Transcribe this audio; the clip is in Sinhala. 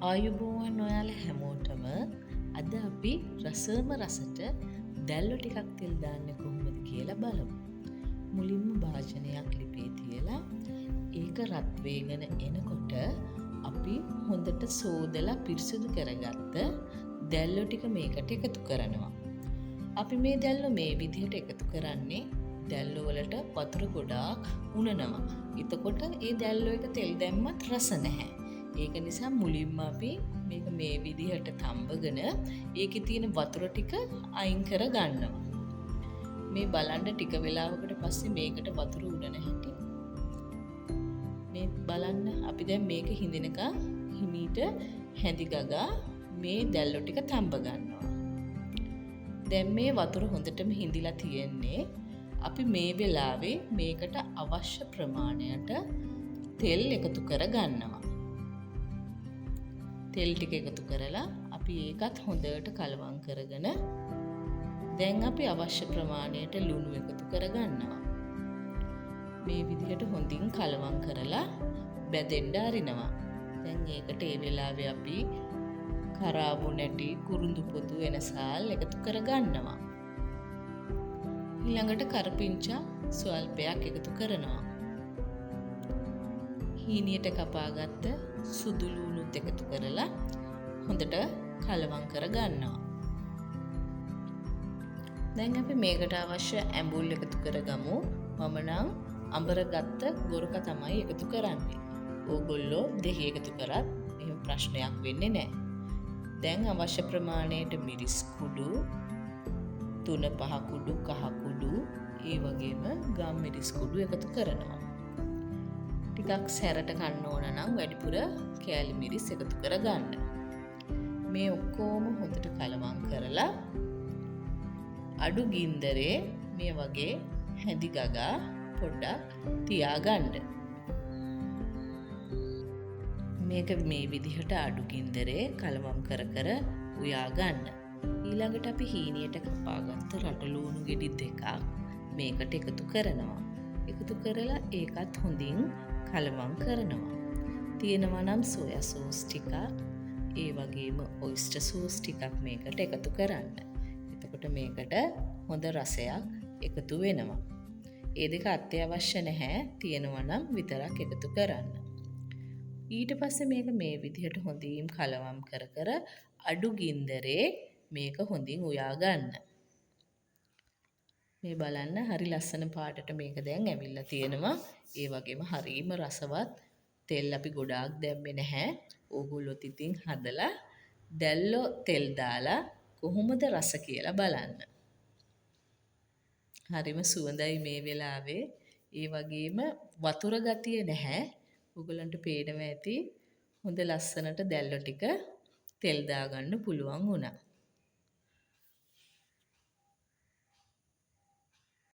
ආයුබෝවන් ඔයාලා හැමෝටම අද අපි රසම රසට දැල්ලෝ ටිකක් තෙල් දාන්නේ කොහොමද කියලා බලමු. මුලින්ම භාජනයක් ලිපේ තියලා ඒක රත් වේගන එනකොට අපි හොඳට සෝදලා පිරිසිදු කරගත්ත දැල්ලෝ ටික මේකට එකතු කරනවා. අපි මේ දැල්ලෝ මේ විදිහට එකතු කරන්නේ දැල්ලෝ වලට වතුර ගොඩාක් උනනවා. එතකොට ඒ දැල්ලෝ එක තෙල් දැම්මත් රස නැහැ. ඒක නිසා මුලින්ම අපි මේක මේ විදිහට තම්බගෙන ඒකේ තියෙන වතුර ටික අයින් කර ගන්නවා. මේ බලන්න ටික වෙලාවකට පස්සේ මේකට වතුර උඩන හැටි. මේ බලන්න අපි දැන් මේක හිඳිනකම් හිමීට හැඳි ගගා මේ දැල්ලෝ ටික තම්බ ගන්නවා. දැන් මේ වතුර හොඳටම හිඳිලා තියෙන්නේ. අපි මේ වෙලාවේ මේකට අවශ්‍ය ප්‍රමාණයට තෙල් එකතු කර ගන්නවා. තෙල් ටික එකතු කරලා අපි ඒකත් හොඳට කලවම් කරගෙන දැන් අපි අවශ්‍ය ප්‍රමාණයට ලුණු එකතු කරගන්නවා. මේ විදිහට හොඳින් කලවම් කරලා බැදෙන්න අරිනවා. දැන් ඒකට ඒ වෙලාවේ අපි කරාබු නැටි කුරුඳු පොතු වෙනසාල් එකතු කරගන්නවා. ඊළඟට කරපිංචා ස්වල්පයක් එකතු කරනවා. හීනියට කපාගත්ත සුදු ලුණුත් එකතු කරලා හොඳට කලවම් කර ගන්නවා. දැන් අපි මේකට අවශ්‍ය ඇඹුල් එකතු කරගමු. මම නම් අඹරගත්ත ගොරක තමයි එකතු කරන්නේ. ඕගොල්ලෝ දෙහි එකතු කරත් එහෙම ප්‍රශ්නයක් වෙන්නේ නැහැ. දැන් අවශ්‍ය ප්‍රමාණයට මිරිස් කුඩු 3-5 කුඩු කහ කුඩු ඒ වගේම ගම් මිරිස් කුඩු එකතු කරනවා. ටිකක් සැරට කන්න ඕන නම් වැඩිපුර කෑලි මිරිස් එකතු කරගන්න. මේ ඔක්කොම හොඳට කලවම් කරලා අඩු ගින්දරේ මේ වගේ හැඳි ගගා පොඩ්ඩක් තියාගන්න. මේක මේ විදිහට අඩු ගින්දරේ කලවම් කර කර උයා ගන්න. ඊළඟට අපි හීනියට කපාගත්ත රටලූණු ගෙඩි 2ක් මේකට එකතු කරනවා. එකතු කරලා ඒකත් හොඳින් කලවම් කරනවා. තියෙනවා නම් සෝයා සෝස් ටිකක් ඒ වගේම ඔයිස්ටර් සෝස් ටිකක් මේකට එකතු කරන්න. එතකොට මේකට හොඳ රසයක් එකතු වෙනවා. ඒ දෙක අත්‍යවශ්‍ය නැහැ. තියෙනවා නම් විතරක් එකතු කරන්න. ඊට පස්සේ මේක මේ විදිහට හොඳින් කලවම් කර කර අඩු ගින්දරේ මේක හොඳින් උයා ගන්න. මේ බලන්න හරි ලස්සන පාටට මේක දැන් ඇවිල්ලා තියෙනවා. ඒ වගේම හරිම රසවත් තෙල් අපි ගොඩාක් දැම්මේ නැහැ. ඕගොල්ලොත් ඉතින් හදලා දැල්ලෝ තෙල් දාලා කොහොමද රස කියලා බලන්න. හරිම සුවඳයි මේ වෙලාවේ. ඒ වගේම වතුර ගතිය නැහැ. ඕගොල්ලන්ට පේනවා ඇති හොඳ ලස්සනට දැල්ලෝ ටික තෙල් දාගන්න පුළුවන් වුණා.